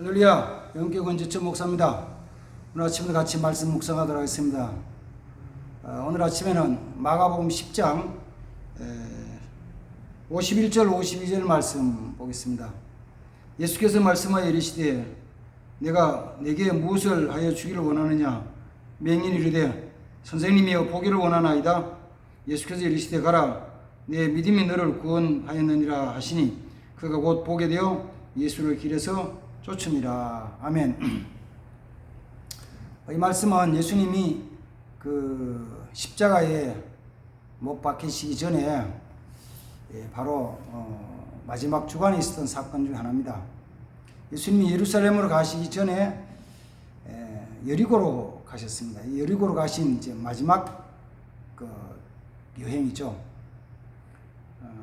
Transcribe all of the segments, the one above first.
할렐루야, 영계 권지천 목사입니다. 오늘 아침에도 같이 말씀 묵상하도록 하겠습니다. 오늘 아침에는 마가복음 10장 51절 52절 말씀 보겠습니다. 예수께서 말씀하여 이르시되 내가 네게 무엇을 하여 주기를 원하느냐. 맹인이 이르되 선생님이여 보기를 원하나이다. 예수께서 이르시되 가라 내 믿음이 너를 구원하였느니라 하시니 그가 곧 보게 되어 예수를 길에서 쫓으니라. 아멘. 이 말씀은 예수님이 그 십자가에 못 박히시기 전에 바로 마지막 주간에 있었던 사건 중 하나입니다. 예수님이 예루살렘으로 가시기 전에 여리고로 가셨습니다. 여리고로 가신 이제 마지막 그 여행이죠.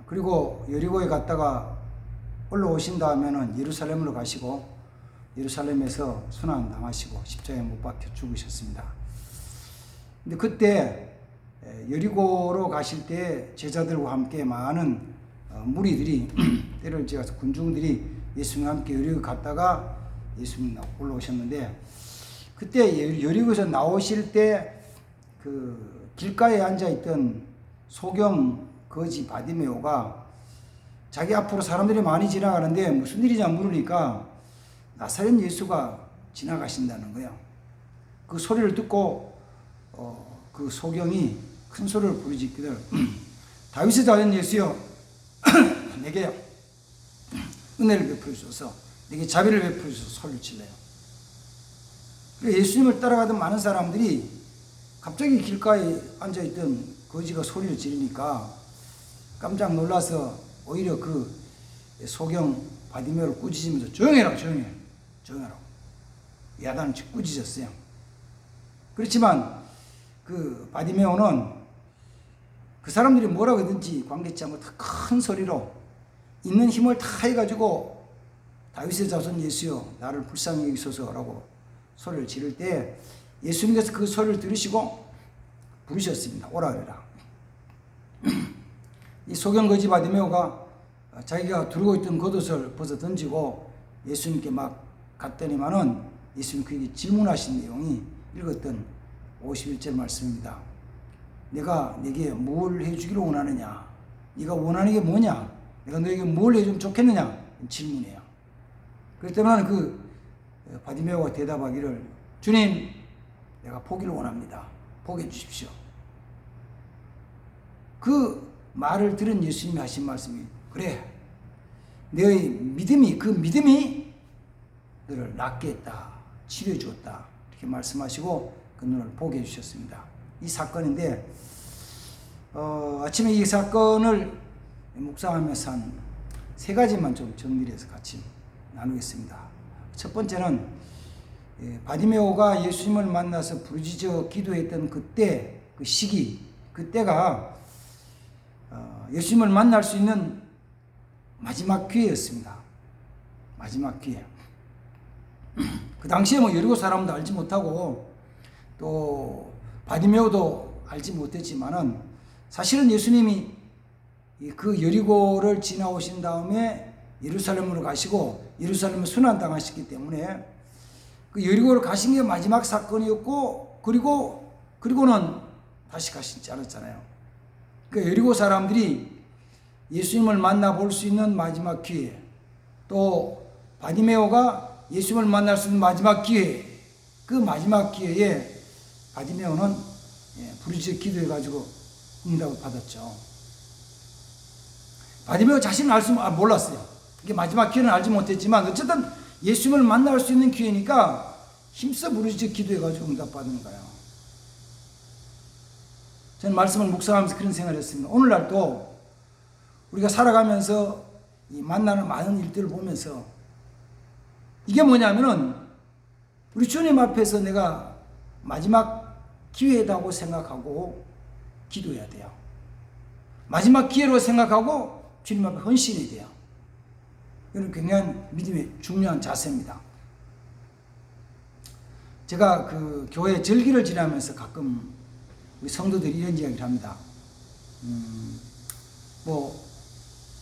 그리고 여리고에 갔다가 올라오신 다음에는 예루살렘으로 가시고 예루살렘에서 순환 당하시고 십자가에 못 박혀 죽으셨습니다. 근데 그때 여리고로 가실 때 제자들과 함께 많은 무리들이 때를 지어서 군중들이 예수님과 함께 여리고 갔다가 예수님 올라오셨는데 그때 여리고에서 나오실 때 그 길가에 앉아 있던 소경 거지 바디메오가 자기 앞으로 사람들이 많이 지나가는데 무슨 일이냐 물으니까 나사렛 예수가 지나가신다는 거예요. 그 소리를 듣고 그 소경이 큰 소리를 부르짖기를 다윗의 자손 예수여 내게 은혜를 베풀어 주소서 내게 자비를 베풀어 주소서 소리를 질러요. 예수님을 따라가던 많은 사람들이 갑자기 길가에 앉아있던 거지가 소리를 지르니까 깜짝 놀라서 오히려 그 소경 바디메오를 꾸짖으면서 조용해라 조용해라 야단을 꾸짖었어요. 그렇지만 그 바디메오는 그 사람들이 뭐라고 하든지 관계치 않고 큰 소리로 있는 힘을 다 해가지고 다윗의 자손 예수여 나를 불쌍히 여기소서라고 소리를 지를 때 예수님께서 그 소리를 들으시고 부르셨습니다. 오라 그래라. 이 소경거지 바디메오가 자기가 두르고 있던 겉옷을 벗어 던지고 예수님께 막 갔더니만은 예수님 그에게 질문하신 내용이 읽었던 51절 말씀입니다. 내가 네게 뭘 해주기를 원하느냐? 네가 원하는 게 뭐냐? 내가 너에게 뭘 해주면 좋겠느냐? 질문이에요. 그렇기 때문에 그 바디메오가 대답하기를 주님 내가 보기를 원합니다. 보게 해주십시오. 그 말을 들은 예수님이 하신 말씀이 그래 너의 믿음이 그 믿음이 너를 낫게 했다. 치료해 주었다. 이렇게 말씀하시고 그 눈을 보게 해주셨습니다. 이 사건인데 아침에 이 사건을 묵상하면서 한 세 가지만 좀 정리를 해서 같이 나누겠습니다. 첫 번째는 바디메오가 예수님을 만나서 부르짖어 기도했던 그때 그 시기 그때가 예수님을 만날 수 있는 마지막 기회였습니다. 마지막 기회. 그 당시에 뭐 여리고 사람도 알지 못하고 또 바디메오도 알지 못했지만은 사실은 예수님이 그 여리고를 지나오신 다음에 예루살렘으로 가시고 예루살렘을 순환당하셨기 때문에 그 여리고를 가신 게 마지막 사건이었고 그리고는 다시 가시지 않았잖아요. 그 여리고 사람들이 예수님을 만나볼 수 있는 마지막 기회 또 바디메오가 예수님을 만날 수 있는 마지막 기회 그 마지막 기회에 바디메오는 부르짖어 기도해가지고 응답을 받았죠. 바디메오 자신은 몰랐어요. 이게 마지막 기회는 알지 못했지만 어쨌든 예수님을 만날 수 있는 기회니까 힘써 부르짖어 기도해가지고 응답받은 거예요. 저는 말씀을 묵상하면서 그런 생각을 했습니다. 오늘날도 우리가 살아가면서 이 만나는 많은 일들을 보면서 이게 뭐냐면은 우리 주님 앞에서 내가 마지막 기회다고 생각하고 기도해야 돼요. 마지막 기회로 생각하고 주님 앞에 헌신해야 돼요. 이건 굉장히 믿음의 중요한 자세입니다. 제가 그 교회 절기를 지나면서 가끔 우리 성도들이 이런 이야기를 합니다. 뭐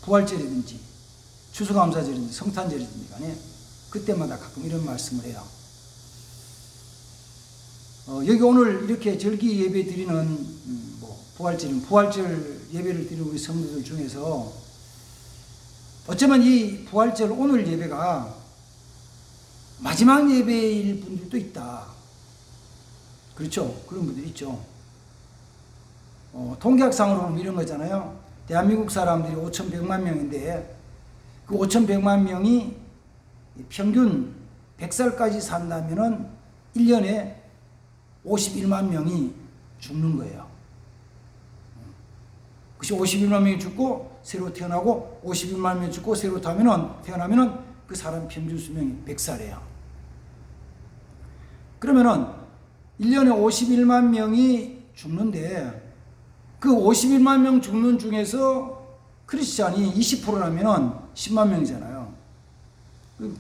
부활절이든지 추수감사절이든지 성탄절이든지 간에 그때마다 가끔 이런 말씀을 해요. 여기 오늘 이렇게 절기 예배 드리는 부활절 예배를 드리는 우리 성도들 중에서 어쩌면 이 부활절 오늘 예배가 마지막 예배일 분들도 있다. 그렇죠? 그런 분들이 있죠. 통계학상으로 보면 이런 거잖아요. 대한민국 사람들이 5,100만 명인데 그 5,100만 명이 평균 100살까지 산다면은 1년에 51만 명이 죽는 거예요. 그것이 51만 명이 죽고 새로 태어나고 51만 명이 죽고 새로 태어나면은 그 사람 평균 수명이 100살이에요. 그러면은 1년에 51만 명이 죽는데 그 51만 명 죽는 중에서 크리스찬이 20%라면은 10만 명이잖아요.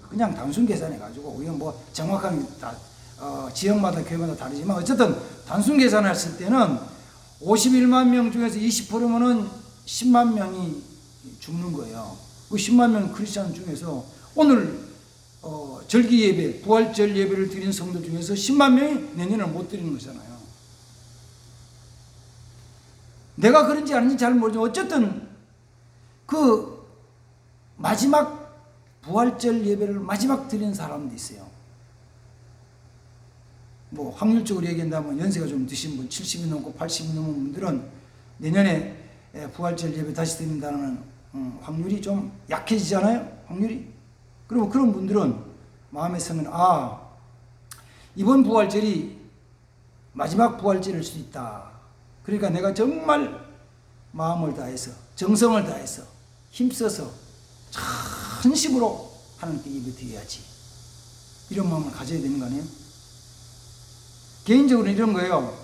그냥 단순 계산해가지고, 이건 뭐 정확하게 지역마다 교회마다 다르지만 어쨌든 단순 계산했을 때는 51만 명 중에서 20%면은 10만 명이 죽는 거예요. 그 10만 명 크리스찬 중에서 오늘 절기 예배, 부활절 예배를 드린 성도 중에서 10만 명이 내년을 못 드리는 거잖아요. 내가 그런지 아닌지 잘 모르지만 어쨌든 그 마지막 부활절 예배를 마지막 드리는 사람도 있어요. 뭐 확률적으로 얘기한다면 연세가 좀 드신 분, 70이 넘고 80이 넘은 분들은 내년에 부활절 예배 다시 드린다는 확률이 좀 약해지잖아요. 확률이. 그리고 그런 분들은 마음에 서면 이번 부활절이 마지막 부활절일 수 있다. 그러니까 내가 정말 마음을 다해서 정성을 다해서 힘써서 전심으로 하나님께 예배 드려야지. 이런 마음을 가져야 되는 거 아니에요? 개인적으로 이런 거예요.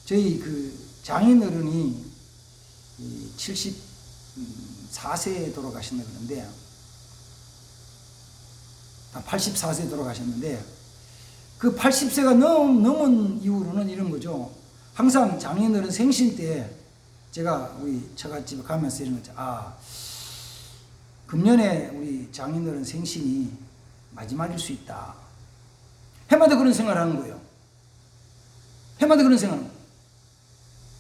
저희 그 장인 어른이 74세에 돌아가셨나 그런데 84세에 돌아가셨는데 그 80세가 넘은 이후로는 이런 거죠. 항상 장인어른 생신 때 제가 우리 처갓집에 가면서 이런 거죠. 금년에 우리 장인어른 생신이 마지막일 수 있다. 해마다 그런 생각을 하는 거예요. 해마다 그런 생각을.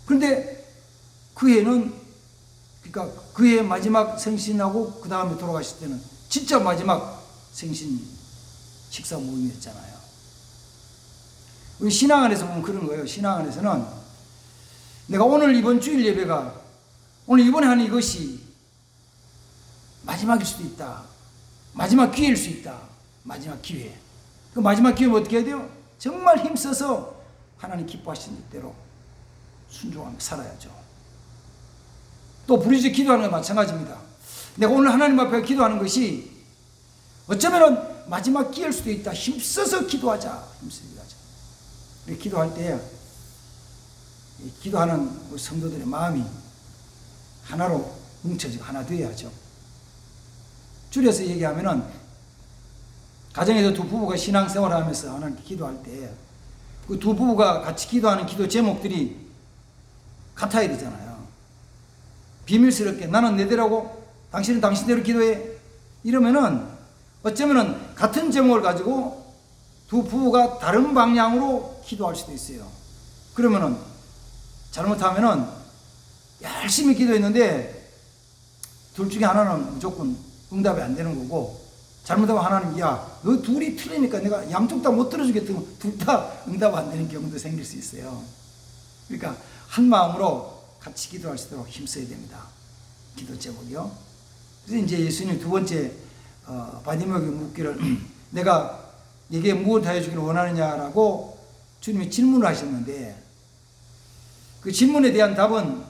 그런데 그 해는, 그러니까 그 해 마지막 생신하고 그 다음에 돌아가실 때는 진짜 마지막 생신 식사 모임이었잖아요. 우리 신앙 안에서 보면 그런 거예요. 신앙 안에서는 내가 오늘 이번 주일 예배가 오늘 이번에 하는 이것이 마지막일 수도 있다. 마지막 기회일 수 있다. 마지막 기회. 그 마지막 기회는 어떻게 해야 돼요? 정말 힘써서 하나님 기뻐하시는 대로 순종하며 살아야죠. 또 부르짖어 기도하는 건 마찬가지입니다. 내가 오늘 하나님 앞에 기도하는 것이 어쩌면 마지막 기회일 수도 있다. 힘써서 기도하자. 힘써서 기도하자. 우리 기도할 때 기도하는 우리 성도들의 마음이 하나로 뭉쳐지고 하나 되어야죠. 줄여서 얘기하면은 가정에서 두 부부가 신앙생활을 하면서 하나님께 기도할 때 그 두 부부가 같이 기도하는 기도 제목들이 같아야 되잖아요. 비밀스럽게 나는 내대로고 당신은 당신대로 기도해. 이러면은 어쩌면은 같은 제목을 가지고 두 부부가 다른 방향으로 기도할 수도 있어요. 그러면은 잘못하면은 열심히 기도했는데 둘 중에 하나는 무조건 응답이 안 되는 거고, 잘못하면 하나님, 너 둘이 틀리니까 내가 양쪽 다 못 들어주겠다면 둘 다 응답 안 되는 경우도 생길 수 있어요. 그러니까 한 마음으로 같이 기도할 수 있도록 힘써야 됩니다. 기도 제목이요. 그래서 이제 예수님 두 번째 바디목에 묻기를 내가 네게 무엇을 하여주기를 원하느냐라고 주님이 질문을 하셨는데, 그 질문에 대한 답은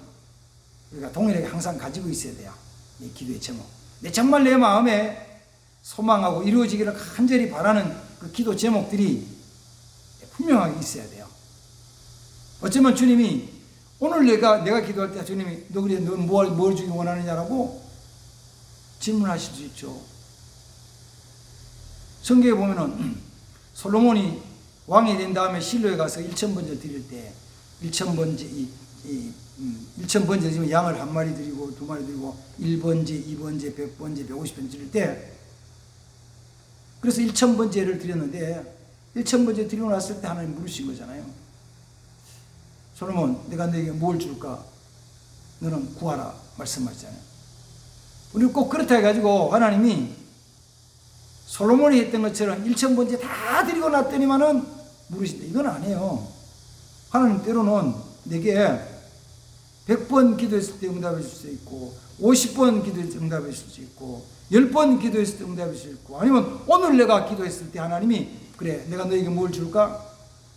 우리가 동일하게 항상 가지고 있어야 돼요. 이 기도의 제목. 정말 내 마음에 소망하고 이루어지기를 간절히 바라는 그 기도 제목들이 분명하게 있어야 돼요. 어쩌면 주님이 오늘 내가 기도할 때 주님이 너 뭘 주기 원하느냐라고 질문하실 수 있죠. 성경에 보면은 솔로몬이 왕이 된 다음에 실로에 가서 1,000번제 드릴 때 1,000번제 1,000번제 양을 한 마리 드리고 두 마리 드리고 1번제, 2번제, 100번제, 150번제 드릴 때 그래서 1000번째를 드렸는데 1000번째 드리고 났을 때 하나님 물으신 거잖아요. 솔로몬, 내가 너에게 뭘 줄까? 너는 구하라 말씀하셨잖아요. 우리 꼭 그렇다 해가지고 하나님이 솔로몬이 했던 것처럼 1000번째 다 드리고 났더니만은 물으신다. 이건 아니에요. 하나님 때로는 내게 100번 기도했을 때 응답해 줄 수 있고 50번 기도했을 때 응답해 줄 수 있고 10번 기도했을 때 응답해 줄 수 있고 아니면 오늘 내가 기도했을 때 하나님이 그래 내가 너에게 뭘 줄까?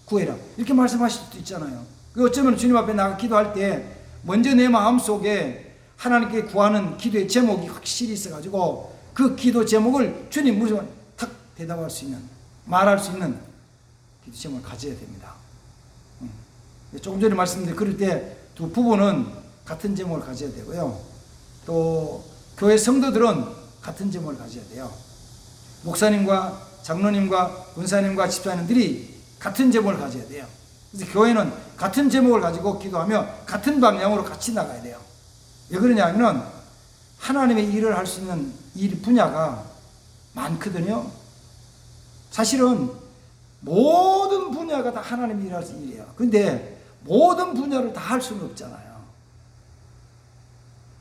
구해라 이렇게 말씀하실 수도 있잖아요. 어쩌면 주님 앞에 나가 기도할 때 먼저 내 마음속에 하나님께 구하는 기도의 제목이 확실히 있어가지고 그 기도 제목을 주님 무조건 탁 대답할 수 있는 말할 수 있는 기도 제목을 가져야 됩니다. 조금 전에 말씀드린 그럴 때 두 부부는 같은 제목을 가져야 되고요. 또 교회 성도들은 같은 제목을 가져야 돼요. 목사님과 장로님과 권사님과 집사님들이 같은 제목을 가져야 돼요. 그래서 교회는 같은 제목을 가지고 기도하며 같은 방향으로 같이 나가야 돼요. 왜 그러냐면 하나님의 일을 할 수 있는 일 분야가 많거든요. 사실은 모든 분야가 다 하나님이 일할 수 있는 일이에요. 그런데 모든 분야를 다 할 수는 없잖아요.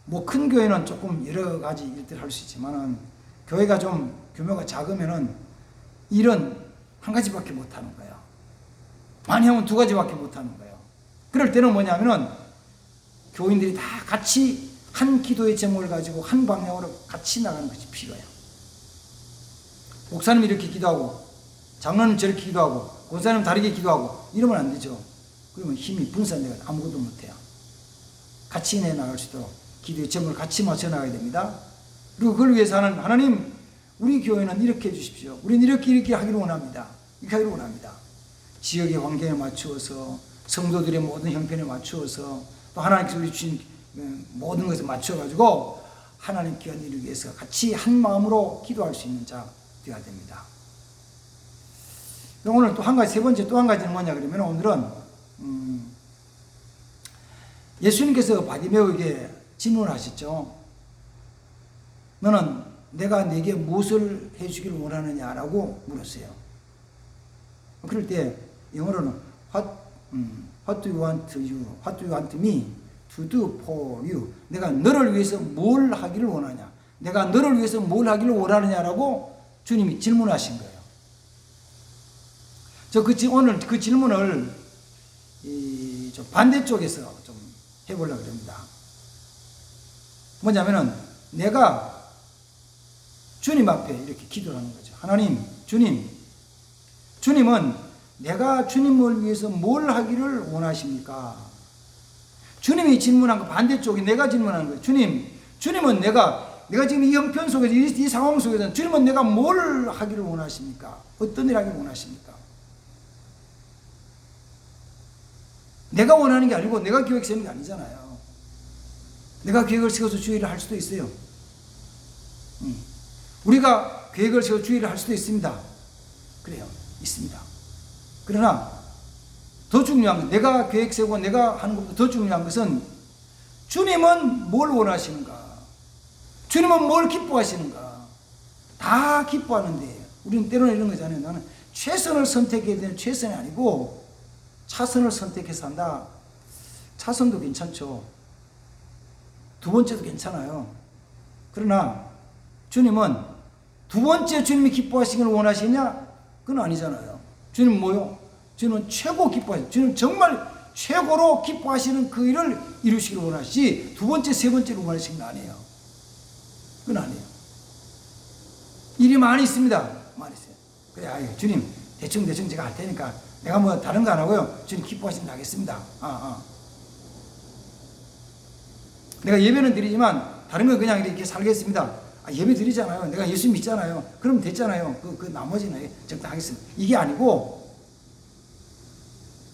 뭐 큰 교회는 조금 여러 가지 일들을 할 수 있지만은 교회가 좀 규모가 작으면은 일은 한 가지밖에 못 하는 거예요. 많이 하면 두 가지밖에 못 하는 거예요. 그럴 때는 뭐냐면은 교인들이 다 같이 한 기도의 제목을 가지고 한 방향으로 같이 나가는 것이 필요해요. 목사님 이렇게 기도하고 장로님 저렇게 기도하고 권사님 다르게 기도하고 이러면 안 되죠. 그러면 힘이 분산되어 아무것도 못해요. 같이 내나갈 수 있도록 기도의 제목을 같이 맞춰 나가야 됩니다. 그리고 그걸 위해서는 하나님 우리 교회는 이렇게 해주십시오. 우리는 이렇게 하기를 원합니다. 이렇게 하기를 원합니다. 지역의 환경에 맞추어서 성도들의 모든 형편에 맞추어서 또 하나님께서 우리 주신 모든 것에 맞춰가지고 하나님 귀한 일을 위해서 같이 한 마음으로 기도할 수 있는 자 되어야 됩니다. 오늘 또 한 가지 세 번째 또 한 가지는 뭐냐 그러면 오늘은 예수님께서 바디메오에게 질문을 하셨죠. 너는 내가 네게 무엇을 해주기를 원하느냐라고 물었어요. 그럴 때 영어로는 What do you want you? What do you want me to do for you? 내가 너를 위해서 뭘 하기를 원하냐? 내가 너를 위해서 뭘 하기를 원하느냐라고 주님이 질문하신 거예요. 오늘 그 질문을 좀 반대쪽에서 좀 해보려고 합니다. 뭐냐면은 내가 주님 앞에 이렇게 기도를 하는 거죠. 하나님, 주님은 내가 주님을 위해서 뭘 하기를 원하십니까? 주님이 질문한 거 반대쪽이 내가 질문하는 거예요. 주님은 내가 지금 이 형편 속에서 이 상황 속에서 주님은 내가 뭘 하기를 원하십니까? 어떤 일 하기를 원하십니까? 내가 원하는 게 아니고 내가 계획 세우는 게 아니잖아요. 내가 계획을 세워서 주의를 할 수도 있어요. 우리가 계획을 세워 주의를 할 수도 있습니다. 그래요. 있습니다. 그러나 더 중요한 건 내가 계획 세우고 내가 하는 것보다 더 중요한 것은 주님은 뭘 원하시는가? 주님은 뭘 기뻐하시는가? 다 기뻐하는데 우리는 때로는 이런 거잖아요. 나는 최선을 선택해야 되는 최선이 아니고 차선을 선택해서 한다. 차선도 괜찮죠. 두 번째도 괜찮아요. 그러나 주님은 두 번째 주님이 기뻐하시기를 원하시냐? 그건 아니잖아요. 주님은 뭐요? 주님은 최고 기뻐하시는, 주님은 정말 최고로 기뻐하시는 그 일을 이루시기를 원하시지 두 번째, 세 번째로 원하시는 거 아니에요. 그건 아니에요. 일이 많이 있습니다. 많이 있어요. 그래, 아유, 주님, 대충 제가 할 테니까 내가 뭐 다른 거 안 하고요. 주님 기뻐하시면 하겠습니다. 내가 예배는 드리지만 다른 건 그냥 이렇게 살겠습니다. 예배 드리잖아요. 내가 예수 믿잖아요. 그럼 됐잖아요. 그 나머지는 적당하겠습니다. 이게 아니고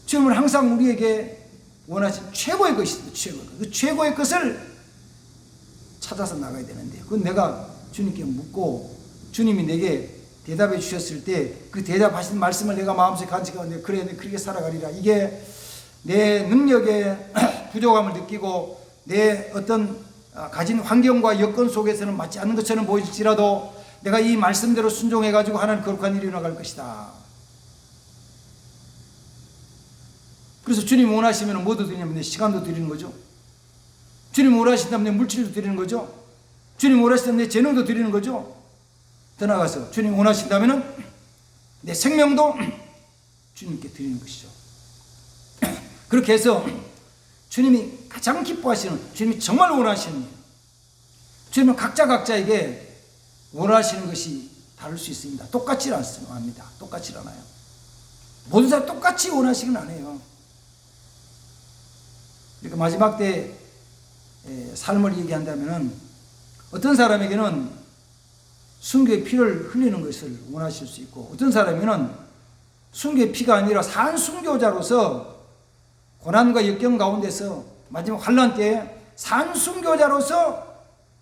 주님은 항상 우리에게 원하신 최고의 것이 있습니다. 그 최고의 것을 찾아서 나가야 되는데 그건 내가 주님께 묻고 주님이 내게 대답해 주셨을 때 그 대답하신 말씀을 내가 마음속에 간직하고 그래 그렇게 살아가리라. 이게 내 능력의 부족함을 느끼고 내 어떤 가진 환경과 여건 속에서는 맞지 않는 것처럼 보일지라도 내가 이 말씀대로 순종해가지고 하나님 거룩한 일이 일어나갈 것이다. 그래서 주님 원하시면 뭐도 드리냐면 내 시간도 드리는 거죠. 주님 원하신다면 내 물질도 드리는 거죠. 주님 원하신다면 내 재능도 드리는 거죠. 더 나아가서 주님 원하신다면 내 생명도 주님께 드리는 것이죠. 그렇게 해서 주님이 가장 기뻐하시는, 주님이 정말 원하시는 일, 주님은 각자에게 원하시는 것이 다를 수 있습니다. 똑같지 않습니다. 똑같지 않아요. 모든 사람 똑같이 원하시긴 안 해요. 그러니까 마지막 때 삶을 얘기한다면 어떤 사람에게는 순교의 피를 흘리는 것을 원하실 수 있고, 어떤 사람에게는 순교의 피가 아니라 산 순교자로서 고난과 역경 가운데서 마지막 환난 때에 산 순교자로서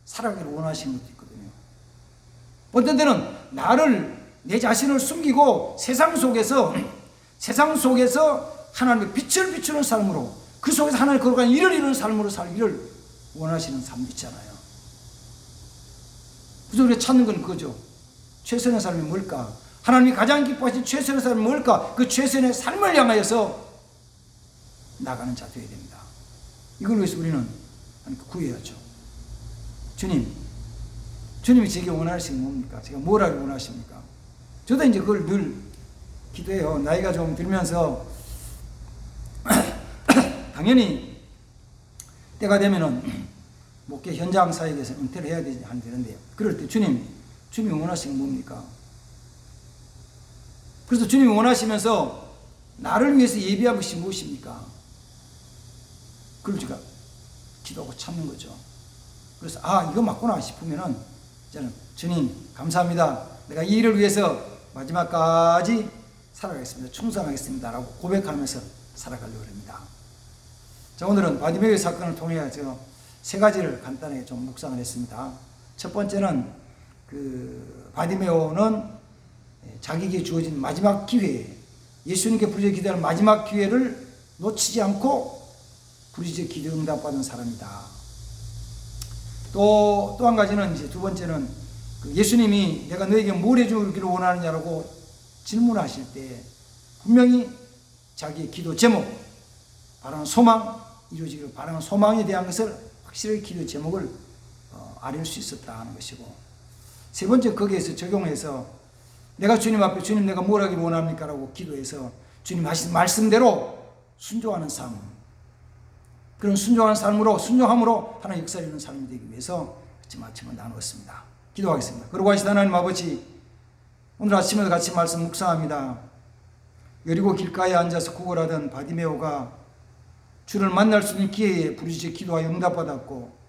살아가기를 원하시는 것도 있거든요. 어떤 때는 내 자신을 숨기고 세상 속에서 하나님의 빛을 비추는 삶으로, 그 속에서 하나님의 거룩한 일을 이루는 삶으로 살기를 원하시는 사람도 있잖아요. 그래서 우리가 찾는 건 그거죠. 최선의 삶이 뭘까? 하나님이 가장 기뻐하신 최선의 삶이 뭘까? 그 최선의 삶을 향하여서 나가는 자 되어야 됩니다. 이걸 위해서 우리는 구해야죠. 주님이 제게 원하시는 게 뭡니까? 제가 뭘 하길 원하십니까? 저도 이제 그걸 늘 기도해요. 나이가 좀 들면서 당연히 때가 되면은 목회 현장 사역에서 은퇴를 해야 되는데요. 그럴 때 주님이 원하시는 게 뭡니까? 그래서 주님이 원하시면서 나를 위해서 예비한 것이 무엇입니까? 그걸 제가 기도하고 찾는 거죠. 그래서 이거 맞구나 싶으면은 저는 주님 감사합니다. 내가 이 일을 위해서 마지막까지 살아가겠습니다. 충성하겠습니다. 라고 고백하면서 살아가려고 합니다. 자, 오늘은 바디메오의 사건을 통해 제가 세 가지를 간단하게 좀 묵상을 했습니다. 첫 번째는 바디메오는 자기에게 주어진 마지막 기회에, 예수님께 부르짖어 기도하는 마지막 기회를 놓치지 않고 부르짖어 기도 응답받은 사람이다. 또 한 가지는 이제 두 번째는 예수님이 내가 너에게 뭘 해주기를 원하느냐라고 질문하실 때 분명히 자기의 기도 제목, 바라는 소망, 이루어지기를 바라는 소망에 대한 것을 확실하게 기도 제목을 아릴 수 있었다 하는 것이고, 세 번째 거기에서 적용해서 내가 주님 앞에 주님 내가 뭘 하기를 원합니까? 라고 기도해서 주님 하신 말씀대로 순종하는 삶, 그런 순종하는 삶으로, 순종함으로 하나님 역사를 이루는 삶이 되기 위해서 같이 아침을 나누었습니다. 기도하겠습니다. 그러고 하시다 하나님 아버지, 오늘 아침에도 같이 말씀 묵상합니다. 여리고 길가에 앉아서 구걸하던 바디메오가 주를 만날 수 있는 기회에 부르짖어 기도하여 응답받았고,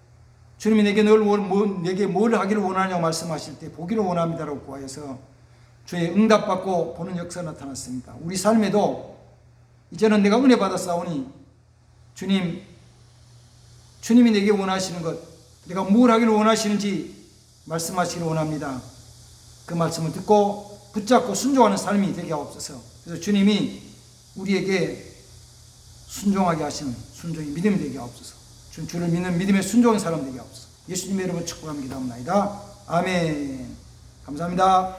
주님이 내게 뭘 하기를 원하냐고 말씀하실 때 보기를 원합니다라고 구하여서 주의 응답받고 보는 역사가 나타났습니다. 우리 삶에도 이제는 내가 은혜 받았사오니 주님이 내게 원하시는 것, 내가 뭘 하기를 원하시는지 말씀하시기를 원합니다. 그 말씀을 듣고 붙잡고 순종하는 삶이 되게 하옵소서. 그래서 주님이 우리에게 순종하게 하시는 순종이 믿음이 되게 하옵소서. 주를 믿는 믿음의 순종의 사람 되게 하옵소서. 예수님의 이름으로 축복합니다. 기도합니다. 아멘. 감사합니다.